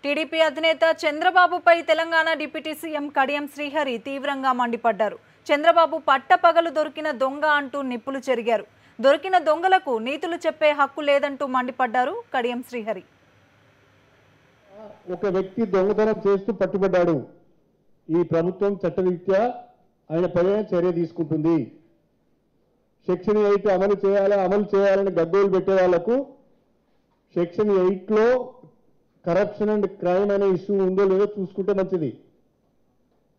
TDP అధినేత చంద్రబాబుపై Telangana deputy CM Kadiyam Srihari తీవ్రంగా మండిపడ్డారు. చంద్రబాబు పట్టపగలు దొరికిన దొంగ అంటూ నిప్పులు చెరిగారు. దొరికిన దొంగలకు నీతులు చెప్పే హక్కు లేదంటూ మండిపడ్డారు కడియం శ్రీహరి. ఒక వ్యక్తి దొంగతనం చేస్తూ పట్టుబడ్డాడు. ఈ ప్రభుత్వం చట్టరీత్యా ఆయన పైన చర్య తీసుకుంటుంది. సెక్షన్ 8 అమలు చేయాలని గద్దోలు పెట్టే వాళ్లకు సెక్షన్ 8లో కరప్షన్ అండ్ క్రైమ్ అనే ఇష్యూ ఉందో లేదో చూసుకుంటే మంచిది.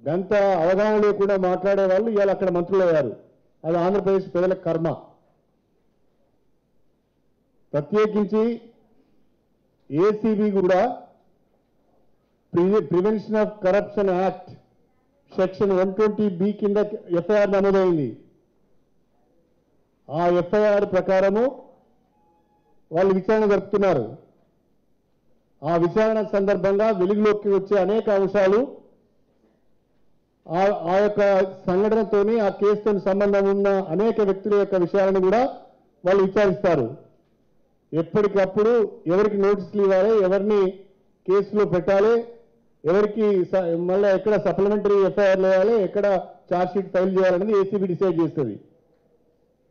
గంత అవగాహన లేకుండా మాట్లాడే వాళ్ళు ఇవాళ అక్కడ మంత్రులు అయ్యారు. అది ఆంధ్రప్రదేశ్ ప్రజల కర్మ. ప్రత్యేకించి ఏసీబీ కూడా prevention of corruption act section 120B కింద ఎఫ్ఐఆర్ నమోదైంది. ఆ ఎఫ్ఐఆర్ ప్రకారము వాళ్ళు విచారణ జరుపుతున్నారు. ఆ విచారణ సందర్భంగా వెలుగులోకి వచ్చే అనేక అంశాలు ఆ యొక్క సంఘటనతోని ఆ కేసుతో సంబంధం ఉన్న అనేక వ్యక్తుల యొక్క విషయాలను కూడా వాళ్ళు విచారిస్తారు. ఎప్పటికప్పుడు ఎవరికి నోటీసులు ఇవ్వాలి, ఎవరిని కేసులో పెట్టాలి, ఎవరికి మళ్ళీ ఎక్కడ సప్లిమెంటరీ ఎఫ్ఐఆర్లు వేయాలి, ఎక్కడ ఛార్జ్షీట్ ఫైల్ చేయాలనేది ఏసీబీ డిసైడ్ చేస్తుంది.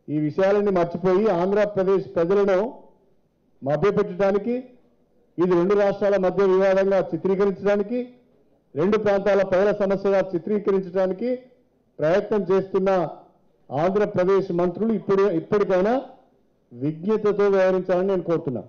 ఈ విషయాలన్నీ మర్చిపోయి ఆంధ్రప్రదేశ్ ప్రజలను మభ్యపెట్టడానికి, ఇది 2 రాష్ట్రాల మధ్య వివాదంగా చిత్రీకరించడానికి, 2 ప్రాంతాల ప్రజల సమస్యగా చిత్రీకరించడానికి ప్రయత్నం చేస్తున్న ఆంధ్రప్రదేశ్ మంత్రులు ఇప్పటికైనా విజ్ఞతతో వ్యవహరించాలని నేను కోరుతున్నా.